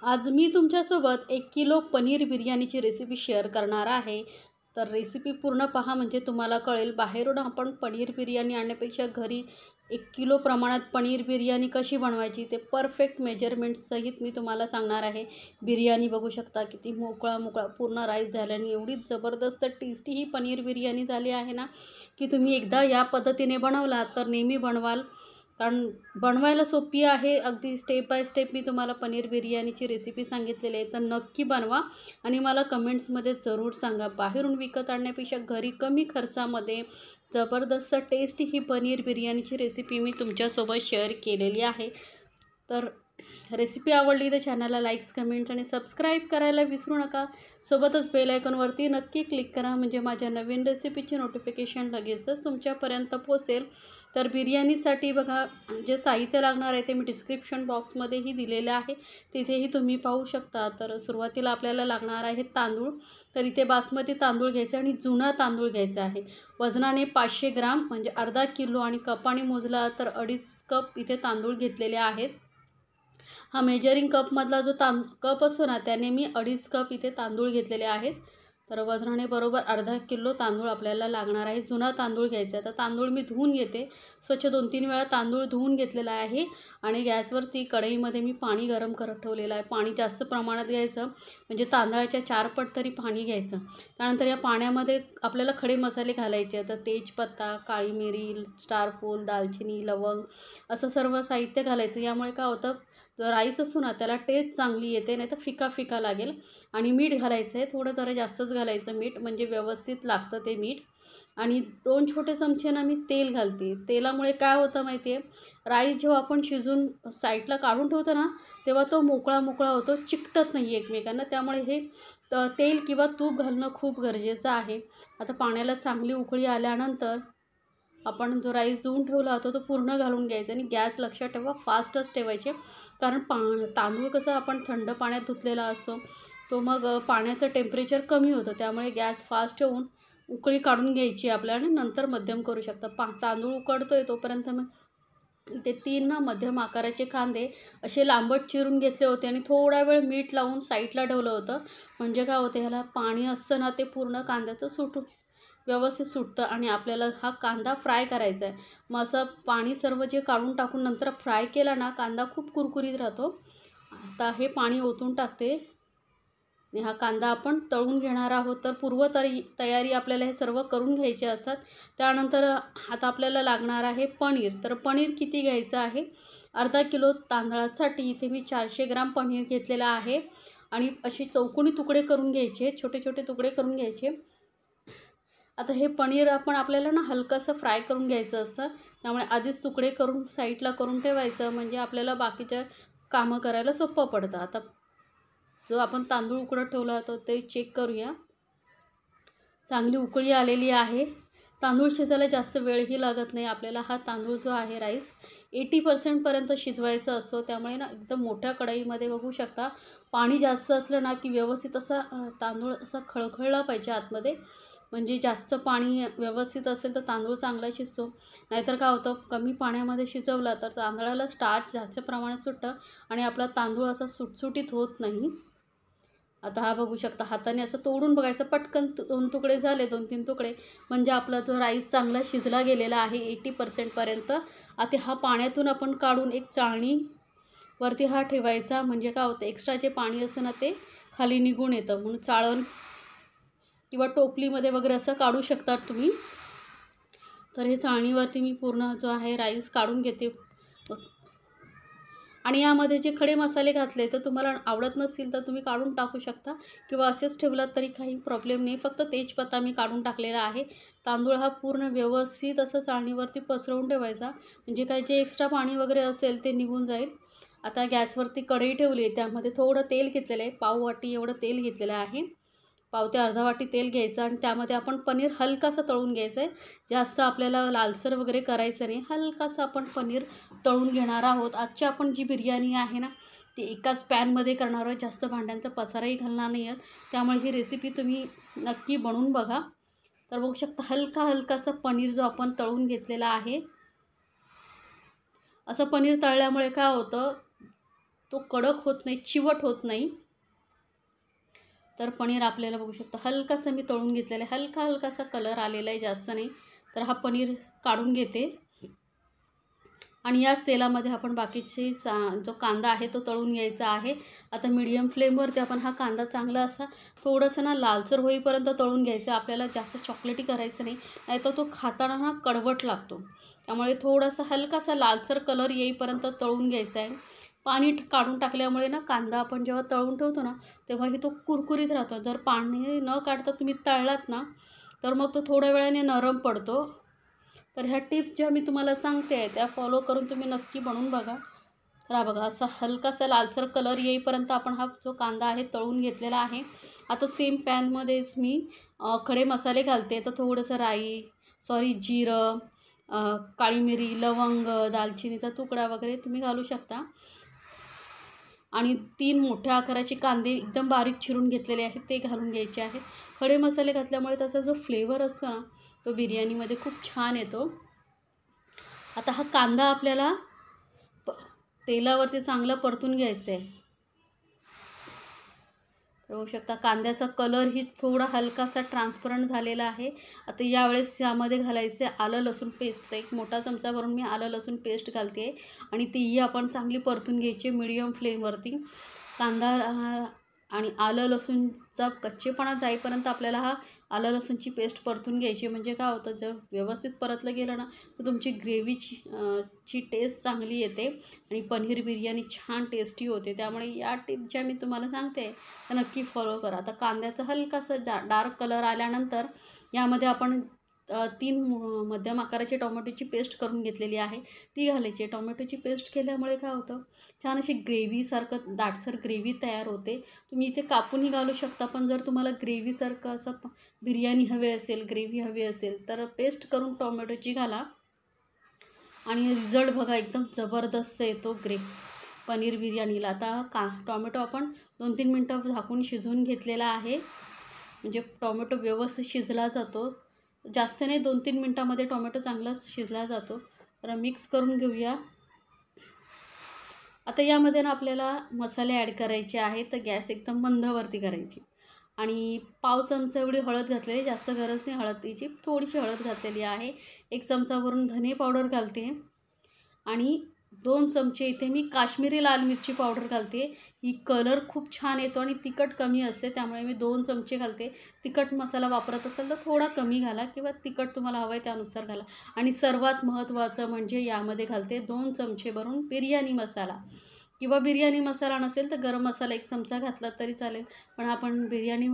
आज मी तुमच्यासोबत 1 kilo paneer बिर्याणीची recipe share करणार आहे. तर रेसिपी पूर्ण पहा म्हणजे तुम्हाला कळेल. बाहेरून आपण पनीर बिर्याणी आणण्यापेक्षा घरी 1 किलो प्रमाणात पनीर बिर्याणी कशी बनवायची ते परफेक्ट मेजरमेंटसहित मी तुम्हाला सांगणार आहे. बिर्याणी बघू शकता किती मोकळा पूर्ण राईस झाल्याने एवढी जबरदस्त टेस्टी ही पनीर बिर्याणी झाली आहे ना, की तुम्ही एकदा या पद्धतीने बनवला तर नेहमी बनवाल. कारण बनवायला सोपी आहे. अगदी स्टेप बाय स्टेप मी तुम्हाला पनीर बिर्याणीची रेसिपी सांगितलेली आहे. तर नक्की बनवा आणि मला कमेंट्समध्ये जरूर सांगा. बाहेरून विकत आणण्यापेक्षा घरी कमी खर्चामध्ये जबरदस्त टेस्टी ही पनीर बिर्याणीची रेसिपी मी तुमच्यासोबत शेअर केलेली आहे. तर रेसिपी आवडली तर चॅनलला लाईक्स, कमेंट्स आणि सबस्क्राईब करायला विसरू नका. सोबतच बेल आयकॉनवरती नक्की क्लिक करा म्हणजे माझ्या नवीन रेसिपीचे नोटिफिकेशन लगेचच तुमच्यापर्यंत पोहोचेल. तर बिर्याणीसाठी बघा जे साहित्य लागणार आहे ते मी डिस्क्रिप्शन बॉक्समध्येही दिलेलं आहे, तिथेही तुम्ही पाहू शकता. तर सुरुवातीला आपल्याला लागणार आहे तांदूळ. तर इथे बासमती तांदूळ घ्यायचा आणि जुना तांदूळ घ्यायचा आहे. वजनाने 500 ग्राम म्हणजे अर्धा किलो आणि कपाने मोजला तर 2.5 कप इथे तांदूळ घेतलेले आहेत. हा मेजरिंग कपमधला जो कप असतो ना त्याने मी 2.5 कप इथे तांदूळ घेतलेले आहेत. तर वजनाने बरोबर अर्धा किलो तांदूळ आपल्याला लागणार आहे. जुना तांदूळ घ्यायचा आहे. तर तांदूळ मी धुवून घेते. स्वच्छ 2-3 वेळा तांदूळ धुवून घेतलेला आहे आणि गॅसवरती कढईमध्ये मी पाणी गरम करत ठेवलेलं आहे. पाणी जास्त प्रमाणात घ्यायचं म्हणजे तांदळाच्या 4 पट तरी पाणी घ्यायचं. त्यानंतर या पाण्यामध्ये आपल्याला खडे मसाले घालायचे आहेत. तर तेजपत्ता, काळी मिरी, स्टारफूल, दालचिनी, लवंग असं सर्व साहित्य घालायचं. यामुळे काय होतं, जो राईस असतो ना त्याला टेस्ट चांगली येते, नाही तर फिका फिका लागेल. आणि मीठ घालायचं आहे. थोडं जरा जास्तच घालायचं मीठ म्हणजे व्यवस्थित लागतं ते मीठ. आणि 2 छोटे चमचे ना मी तेल घालते. तेलामुळे काय होतं माहिती आहे, राईस जेव्हा आपण शिजून साईडला काढून ठेवतो ना तेव्हा तो मोकळा होतो, चिकटत नाही एकमेकांना. त्यामुळे हे तेल किंवा तूप घालणं खूप गरजेचं आहे. आता पाण्याला चांगली उकळी आल्यानंतर आपण जो राईस धुवून ठेवला होता तो पूर्ण घालून घ्यायचा आणि गॅस लक्षात ठेवा फास्टच ठेवायचे. कारण तांदूळ कसं आपण थंड पाण्यात धुतलेला असतो, तो मग पाण्याचं टेम्परेचर कमी होतं. त्यामुळे गॅस फास्ट ठेवून उकळी काढून घ्यायची आपल्याला आणि नंतर मध्यम करू शकता. तांदूळ उकडतोय तोपर्यंत मग इथे 3 ना मध्यम आकाराचे कांदे असे लांबट चिरून घेतले होते आणि थोडा वेळ मीठ लावून साईडला ठेवलं होतं. म्हणजे काय होतं, ह्याला पाणी असतं ना ते पूर्ण कांद्याचं व्यवस्थित सुटतं आणि आपल्याला हा कांदा फ्राय करायचा आहे. मग असं पाणी सर्व जे काढून टाकून नंतर फ्राय केला ना कांदा खूप कुरकुरीत राहतो. आता हे पाणी ओतून टाकते आणि हा कांदा आपण तळून घेणार आहोत. तर तयारी आपल्याला हे सर्व करून घ्यायचे असतात. त्यानंतर आता आपल्याला लागणार आहे पनीर. तर पनीर किती घ्यायचं आहे, अर्धा किलो तांदळासाठी इथे मी 400 ग्राम पनीर घेतलेलं आहे आणि अशी चौकोनी तुकडे करून घ्यायचे, छोटे छोटे तुकडे करून घ्यायचे. आता हे पनीर आपल्याला ना हलकंसं फ्राय करून घ्यायचं असतं. त्यामुळे आधीच तुकडे करून साईडला करून ठेवायचं म्हणजे आपल्याला बाकीच्या कामं करायला सोपं पडतं. आता जो आपण तांदूळ उकडत ठेवला होता ते चेक करूया. चांगली उकळी आलेली आहे. तांदूळ शिजायला जास्त वेळही लागत नाही. आपल्याला हा तांदूळ जो आहे राईस 80% पर्यंत शिजवायचा असतो. त्यामुळे ना एकदम मोठ्या कढईमध्ये बघू शकता पाणी जास्त असलं ना की व्यवस्थित असा तांदूळ असा खळखळला पाहिजे आतमध्ये. म्हणजे जास्त पाणी व्यवस्थित असेल तर तांदूळ चांगला शिजतो. नाहीतर काय होतं, कमी पाण्यामध्ये शिजवला तर तांदळाला स्टार्च जास्त प्रमाणात सुटतं आणि आपला तांदूळ असा सुटसुटीत होत नाही. आता हा बघू शकता हाताने असं तोडून बघायचं, पटकन 2 तुकडे झाले, 2-3 तुकडे म्हणजे आपला जो राईस चांगला शिजला गेलेला आहे 80% पर्यंत. आता हा पाण्यातून आपण काढून एक चाळणीवरती हा ठेवायचा. म्हणजे काय होतं, एक्स्ट्रा जे पाणी असतं ना ते खाली निघून येतं. म्हणून चाळण किंवा टोपलीमध्ये वगैरे असं काढू शकतात तुम्ही. तर हे चाळणीवरती मी पूर्ण जो आहे राईस काढून घेते आणि यामध्ये जे खडे मसाले घातले तर तुम्हाला आवडत नसतील तर तुम्ही काढून टाकू शकता किंवा असेच ठेवलात तरी काही प्रॉब्लेम नाही. फक्त तेजपत्ता मी काढून टाकलेला आहे. तांदूळ हा पूर्ण व्यवस्थित असं चाळणीवरती पसरवून ठेवायचा म्हणजे काय जे एक्स्ट्रा पाणी वगैरे असेल ते निघून जाईल. आता गॅसवरती कढई ठेवली आहे, त्यामध्ये थोडं तेल घेतलेलं आहे. पाव वाटी एवढं तेल घेतलेलं आहे. पाव ते अर्धा वाटी तेल घ्यायचं आणि त्यामध्ये आपण पनीर हलकासा तळून घ्यायचं आहे. जास्त आपल्याला लालसर वगैरे करायचं नाही, हलकासा आपण पनीर तळून घेणार आहोत. आजची आपण जी बिर्याणी आहे ना ती एकाच पॅनमध्ये करणार आहोत, जास्त भांड्यांचा पसाराही घालणार नाही आहोत. त्यामुळे ही रेसिपी तुम्ही नक्की बनवून बघा. तर बघू शकता हलकासा पनीर जो आपण तळून घेतलेला आहे. असं पनीर तळल्यामुळे काय होतं, तो कडक होत नाही, चिवट होत नाही. तर पनीर आपल्याला बघू शकता हलकासा मी तळून घेतलेला आहे, हलकासा कलर आलेला आहे, जास्त नाही. तर हा पनीर काढून घेते आणि याच तेलामध्ये आपण बाकीचे जो कांदा आहे तो तळून घ्यायचा आहे. आता मीडियम फ्लेमवरती आपण हा कांदा चांगला असा थोडंसं ना लालसर होईपर्यंत तळून घ्यायचं. आपल्याला जास्त चॉकलेटी करायचं नाही, नाहीतर तो खाताना हा कडवट लागतो. त्यामुळे थोडासा हलकासा लालसर कलर येईपर्यंत तळून घ्यायचा आहे. पाणी काढून टाकल्यामुळे ना कांदा आपण जेव्हा तळून ठेवतो ना तेव्हाही तो कुरकुरीत राहतो. जर पाणी न काढता तुम्ही तळलात ना तर मग तो थोड्या वेळाने नरम पडतो. तर ह्या टिप्स ज्या मी तुम्हाला सांगते आहे त्या फॉलो करून तुम्ही नक्की बनवून बघा. तर हा बघा असा हलकासा लालसर कलर येईपर्यंत आपण हा जो कांदा आहे तळून घेतलेला आहे. आता सेम पॅनमध्येच मी खडे मसाले घालते. तर थोडंसं जिरं, काळी मिरी, लवंग, दालचिनीचा तुकडा वगैरे तुम्ही घालू शकता. आणि 3 मोठ्या आकाराचे कांदे एकदम बारीक चिरून घेतलेले आहेत ते घालून घ्यायचे आहेत. खडे मसाले घातल्यामुळे त्याचा जो फ्लेवर असतो ना तो बिर्याणीमध्ये खूप छान येतो. आता हा कांदा आपल्याला तेलावरती चांगला परतून घ्यायचा आहे. बघू शकता कांद्याचा कलरही थोडा हलकासा ट्रान्सपरंट झालेला आहे. आता यावेळेस यामध्ये घालायचे आलं लसूण पेस्ट. एक मोठा चमचा भरून मी आलं लसूण पेस्ट घालते आणि तीही आपण चांगली परतून घ्यायची मीडियम फ्लेमवरती. कांदा आणि आलं लसूणचा कच्चेपणा जाईपर्यंत आपल्याला हा आलं लसूणची पेस्ट परतून घ्यायची. म्हणजे काय होतं जर व्यवस्थित परतलं गेलं ना तर तुमची ग्रेव्हीची टेस्ट चांगली येते आणि पनीर बिर्याणी छान टेस्टी होते. त्यामुळे या टिप ज्या मी तुम्हाला सांगते तर नक्की फॉलो करा. आता कांद्याचा हलकासा डार्क कलर आल्यानंतर यामध्ये आपण 3 मध्यम आकाराची टोमॅटोची पेस्ट करून घेतलेली आहे ती घालायची. टोमॅटोची पेस्ट केल्यामुळे काय होतं छान अशी ग्रेव्हीसारखं दाटसर ग्रेव्ही तयार होते. तुम्ही इथे कापूनही घालू शकता, पण जर तुम्हाला ग्रेव्हीसारखं असं बिर्याणी हवी असेल, ग्रेव्ही हवी असेल तर पेस्ट करून टोमॅटोची घाला आणि रिझल्ट बघा एकदम जबरदस्त येतो पनीर बिर्याणीला. आता टोमॅटो आपण 2-3 मिनटं झाकून शिजवून घेतलेला आहे. म्हणजे टोमॅटो व्यवस्थित शिजला जातो. जास्त नाही 2-3 मिनटामध्ये टोमॅटो चांगला शिजला जातो. तर मिक्स करून घेऊया. आता यामध्ये ना आपल्याला मसाले ॲड करायचे आहेत. तर गॅस एकदम मंदवरती करायची आणि पाव चमचा एवढी हळद घातलेली, जास्त गरज नाही हळदीची, थोडीशी हळद घातलेली आहे. 1 चमचावरून धने पावडर घालते आणि 2 चमचे इथे मी काश्मीरी लाल मिरची पावडर घालते. ही कलर खूप छान येतो आणि तिखट कमी असते त्यामुळे मी 2 चमचे घालते. तिखट मसाला वापरत असाल तर थोडा कमी घाला किंवा तिखट तुम्हाला हवं आहे त्यानुसार घाला. आणि सर्वात महत्त्वाचं म्हणजे यामध्ये घालते 2 चमचे भरून बिर्याणी मसाला किंवा बिर्याणी मसाला नसेल तर गरम मसाला 1 चमचा घातला तरी चालेल. पण आपण बिर्याणी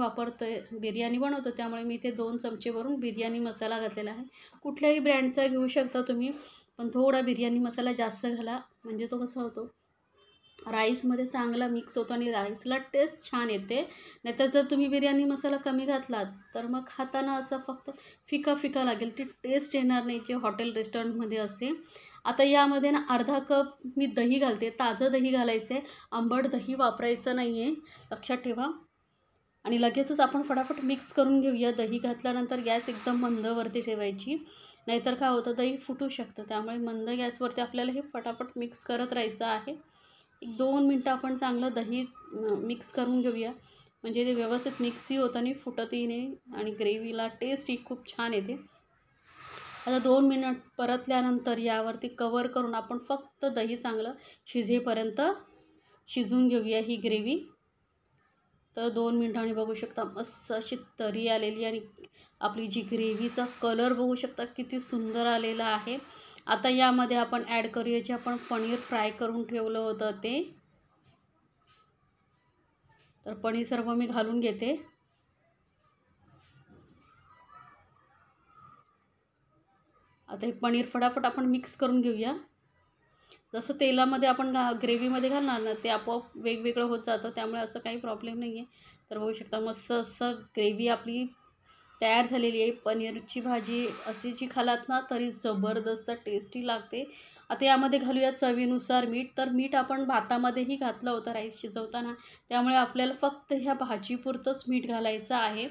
बनवतो त्यामुळे मी इथे 2 चमचे भरून बिर्याणी मसाला घातलेला आहे. कुठल्याही ब्रँडचा घेऊ शकता तुम्ही, पण थोडा बिर्याणी मसाला जास्त घाला. म्हणजे तो कसा होतो राईसमध्ये चांगला मिक्स होतो आणि राईसला टेस्ट छान येते. नाहीतर जर तुम्ही बिर्याणी मसाला कमी घातलात तर मग खाताना असं फक्त फिका लागेल, ती टेस्ट येणार नाही जे हॉटेल रेस्टॉरंटमध्ये असते. आता यामध्ये ना अर्धा कप मी दही घालते. ताजं दही घालायचं आहे, आंबट दही वापरायचं नाही आहे, लक्षात ठेवा. आणि लगेचच आपण फटाफट मिक्स करून घेऊया. दही घातल्यानंतर गॅस एकदम मंदवरती ठेवायची, नाहीतर काय होतं दही फुटू शकतं. त्यामुळे मंद गॅसवरती आपल्याला हे फटाफट मिक्स करत राहायचं आहे. 1-2 मिनटं आपण चांगलं दही मिक्स करून घेऊया. म्हणजे ते व्यवस्थित मिक्सही होतं आणि फुटतही नाही आणि ग्रेव्हीला टेस्ट ही खूप छान येते. आता 2 मिनिट परतल्यानंतर यावरती कवर करून आपण फक्त दही चांगलं शिजेपर्यंत शिजवून घेऊया ही ग्रेव्ही. तर 2 मिनिटांनी बघू शकता मस्त अशी तरी आलेली आणि आपली जी ग्रेव्हीचा कलर बघू शकता किती सुंदर आलेला आहे. आता यामध्ये आपण ॲड करूया जे आपण पनीर फ्राय करून ठेवलं होतं ते. तर पनीर सर्व मी घालून घेते. आता हे पनीर फटाफट आपण मिक्स करून घेऊया. जसं तेलामध्ये आपण ग्रेव्हीमध्ये घालणार ना ते आपोआप वेगवेगळं होत जातं, त्यामुळे असं काही प्रॉब्लेम नाही आहे. तर बघू शकता मस्त असं ग्रेव्ही आपली तयार झालेली आहे. पनीरची भाजी अशी जी खालात ना तरी जबरदस्त टेस्टी लागते. आता यामध्ये घालूया चवीनुसार मीठ. तर मीठ आपण भातामध्येही घातलं होतं राईस शिजवताना, त्यामुळे आपल्याला फक्त ह्या भाजीपुरतंच मीठ घालायचं आहे.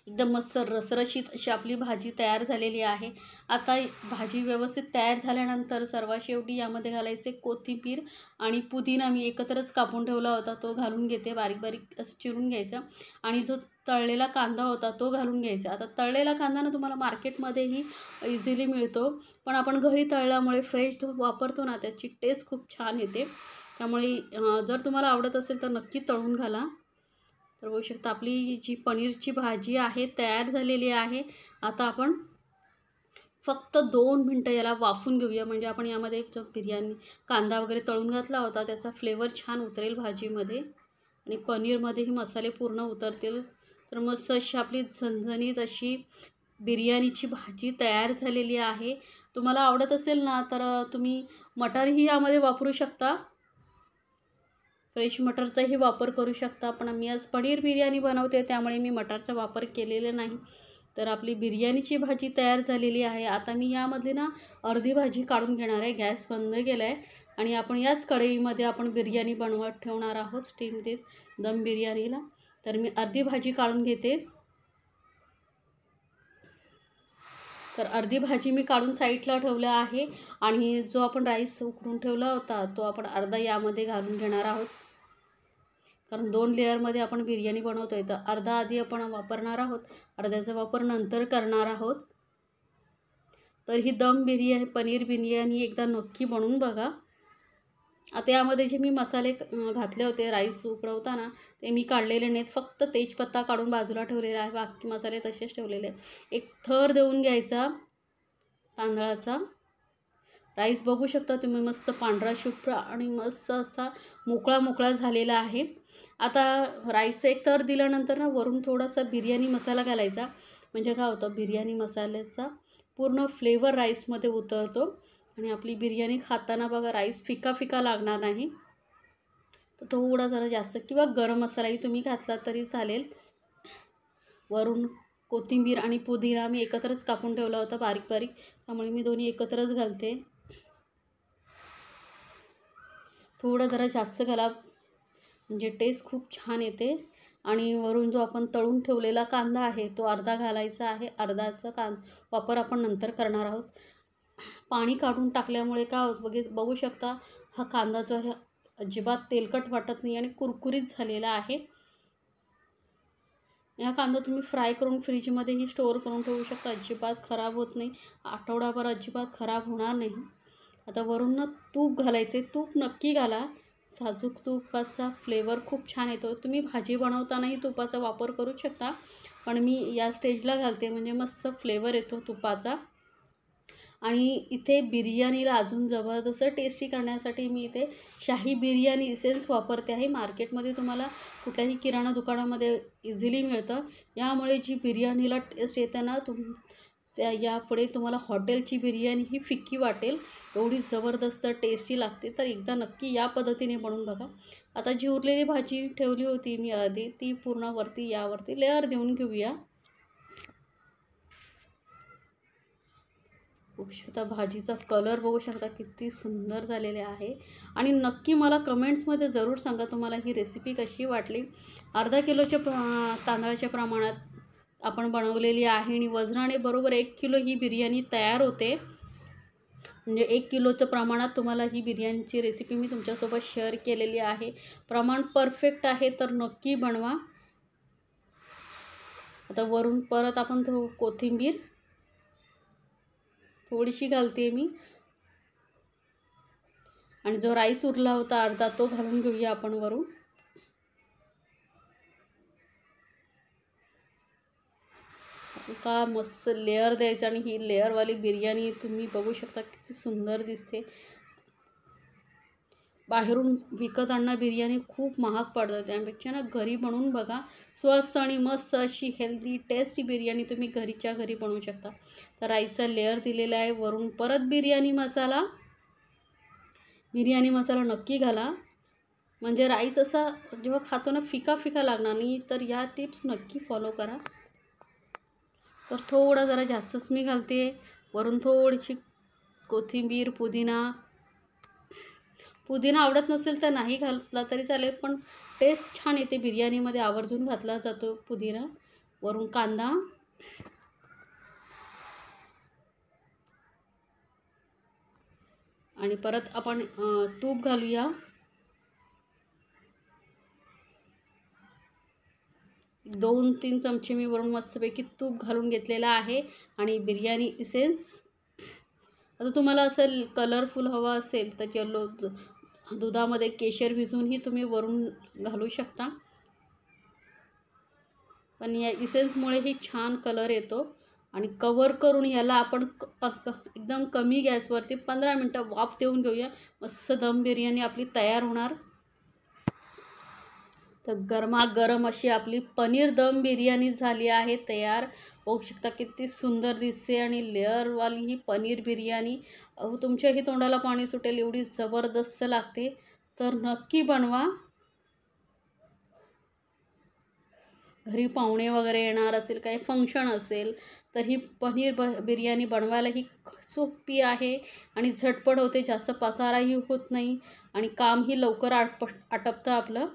एकदम मस्त रसरशीत अशी आपली भाजी तयार झालेली आहे। आता भाजी व्यवस्थित तयार झाल्यानंतर सर्वात शेवटी यामध्ये घालायचे कोथिंबीर आणि पुदिना मी एकत्रच कापून ठेवला होता तो घालून घेते, बारीक बारीक असं चिरून घ्यायचा आणि जो तळलेला कांदा होता तो घालून घ्यायचा। आता तळलेला कांदा ना तुम्हाला मार्केटमध्येही इझिली मिळतो, पण आपण घरी तळल्यामुळे फ्रेश जो वापरतो ना त्याची टेस्ट खूप छान येते। त्यामुळे जर तुम्हाला आवडत असेल तर नक्की तळून घाला। तर बघू शकता आपली जी पनीरची भाजी आहे तयार झालेली आहे। आता आपण फक्त 2 मिनटं याला वाफून घेऊया, म्हणजे आपण यामध्ये जो बिर्याणी कांदा वगैरे तळून घातला होता त्याचा फ्लेवर छान उतरेल भाजीमध्ये आणि पनीरमध्येही मसाले पूर्ण उतरतील। तर मस्त अशी आपली झणझणीत अशी बिर्याणीची भाजी तयार झालेली आहे। तुम्हाला आवडत असेल ना तर तुम्ही मटारही यामध्ये वापरू शकता, फ्रेश मटरचाही वापर करू शकता, पण मी आज पनीर बिर्याणी बनवते त्यामुळे मी मटारचा वापर केलेला नाही। तर आपली बिर्याणीची भाजी तयार झालेली आहे। आता मी यामधली ना अर्धी भाजी काढून घेणार आहे, गॅस बंद केला आहे आणि आपण याच कढईमध्ये आपण बिर्याणी बनवत ठेवणार आहोत स्टीम देत दम बिर्याणीला। तर मी अर्धी भाजी काढून घेते। तर अर्धी भाजी मी काढून साईडला ठेवला आहे आणि जो आपण राईस उकडून ठेवला होता तो आपण अर्धा यामध्ये घालून घेणार आहोत, कारण 2 लेअरमध्ये आपण बिर्याणी बनवतो आहे। तर अर्धा आधी आपण वापरणार आहोत, अर्ध्याचा वापर नंतर करणार आहोत। तर ही दम बिर्याणी पनीर बिर्याणी एकदा नक्की बनवून बघा। आता यामध्ये जे मी मसाले घातले होते राईस उकडवताना ते मी काढलेले नाहीत, फक्त तेजपत्ता काढून बाजूला ठेवलेला आहे, बाकी मसाले तसेच ठेवलेले आहेत। एक थर देऊन घ्यायचा तांदळाचा। राईस बघू शकता तुम्ही मस्त पांढरा शुभ्र आणि मस्त असा मोकळा मोकळा झालेला आहे। आता राईसचं एक थर दिल्यानंतर ना वरून थोडासा बिर्याणी मसाला घालायचा, म्हणजे काय होतं बिर्याणी मसाल्याचा पूर्ण फ्लेवर राईसमध्ये उतरतो आणि आपली बिर्याणी खाताना बघा राईस फिका फिका लागणार नाही। तर थोडा जरा जास्त किंवा गरम मसालाही तुम्ही घातला तरी चालेल। वरून कोथिंबीर आणि पुदिना मी एकत्रच कापून ठेवला होता बारीक बारीक, त्यामुळे मी दोन्ही एकत्रच घालते। थोडं जरा जास्त घाला म्हणजे टेस्ट खूप छान येते। आणि वरून जो आपण तळून ठेवलेला कांदा आहे तो अर्धा घालायचा आहे, अर्धाचा वापर आपण नंतर करणार आहोत। पाणी काढून टाकल्यामुळे काय होतं बघू शकता हा कांदा जो आहे अजिबात तेलकट वाटत नाही आणि कुरकुरीत झालेला आहे। हा कांदा तुम्ही फ्राय करून फ्रीजमध्येही स्टोअर करून ठेवू शकता, अजिबात खराब होत नाही, आठवडाभर अजिबात खराब होणार नाही। आता वरून ना तूप घालायचे, तूप नक्की घाला, साजूक तुपाचा फ्लेवर खूप छान येतो। तुम्ही भाजी बनवतानाही तुपाचा वापर करू शकता, पण मी या स्टेजला घालते म्हणजे मस्त फ्लेवर येतो तुपाचा। आणि इथे बिर्याणीला अजून जबरदस्त टेस्टी करण्यासाठी मी इथे शाही बिर्याणी इसेन्स वापरते आहे। मार्केटमध्ये तुम्हाला कुठल्याही किराणा दुकानामध्ये इझिली मिळतं। यामुळे जी बिर्याणीला टेस्ट येते ना यापुढे तुम्हाला हॉटेलची बिर्याणी ही फिक्की वाटेल, एवढी जबरदस्त टेस्टी लागते। तर एकदा नक्की या पद्धतीने बनवून बघा। आता जी उरलेली भाजी ठेवली होती मी आधी ती पूर्ण यावरती लेअर देऊन घेऊया। बघू शकता भाजीचा कलर बघू शकता किती सुंदर झालेले आहे। आणि नक्की मला कमेंट्समध्ये ज़रूर सांगा तुम्हाला ही रेसिपी कशी वाटली। अर्धा किलोच्या तांदळाच्या प्रमाणात आपण बनवलेली आहे आणि वजनाने बरोबर 1 किलो ही बिर्याणी तयार होते, म्हणजे 1 किलोचं प्रमाणात तुम्हाला ही बिर्याणीची रेसिपी मी तुमच्यासोबत शेअर केलेली आहे। प्रमाण परफेक्ट आहे तर नक्की बनवा। आता वरून परत आपण कोथिंबीर थोडीशी घालते मी आणि जो राईस उरला होता अर्धा तो घालून घेऊया आपण वरून। का मस्त लेअर द्यायचं आणि ही लेअरवाली बिर्याणी तुम्ही बघू शकता किती सुंदर दिसते। बाहेरून विकत आणणं बिर्याणी खूप महाग पडतं, त्यापेक्षा ना घरी बनवून बघा, स्वस्त आणि मस्त अशी हेल्दी टेस्टी बिर्याणी तुम्ही घरीच्या घरी बनवू शकता। तर राईसचा लेअर दिलेला आहे, वरून परत बिर्याणी मसाला नक्की घाला, म्हणजे राईस असा जेव्हा खातो ना फिका फिका लागणार नाही। तर या टिप्स नक्की फॉलो करा। तर थोडा जरा जास्तच मी घालते, वरून थोडीशी कोथिंबीर पुदिना आवडत नसेल तर नाही घातला तरी चालेल, पण टेस्ट छान येते बिर्याणीमध्ये, आवर्जून घातला जातो पुदिना। वरून कांदा आणि परत आपण तूप घालूया. 2-3 चमचे मी वरून मस्तपैकी तूप घालून घेतलेला आहे आणि बिर्याणी इसेन्स. आता तुम्हाला असं कलरफुल हवा असेल तर येलो दुधामध्ये केशर भिजवूनही तुम्ही वरून घालू शकता, पण या इसेन्समुळेही छान कलर येतो. आणि कवर करून ह्याला आपण एकदम कमी गॅसवरती 15 मिनटं वाफ देऊन घेऊया. मस्त दम बिर्याणी आपली तयार होणार. तर गरमागरम अशी आपली पनीर दम बिर्याणी झाली आहे तयार. बघू शकता किती सुंदर दिसते आणि लेअरवाली ही पनीर बिर्याणी. तुमच्याही तोंडाला पाणी सुटेल एवढी जबरदस्त लागते. तर नक्की बनवा. घरी पाहुणे वगैरे येणार असेल, काही फंक्शन असेल तर ही पनीर बिर्याणी बनवायला ही सोपी आहे आणि झटपट होते. जास्त पसाराही होत नाही आणि कामही लवकर आटपतं आपलं.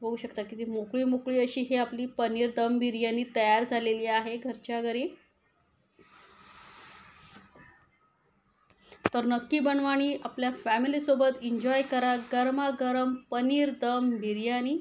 बघू शकता किती मोकळी मोकळी अशी ही आपली पनीर दम बिर्याणी तयार झालेली आहे घरच्या घरी. तर नक्की बनवा आणि आपल्या फॅमिलीसोबत एन्जॉय करा गरमागरम पनीर दम बिर्याणी.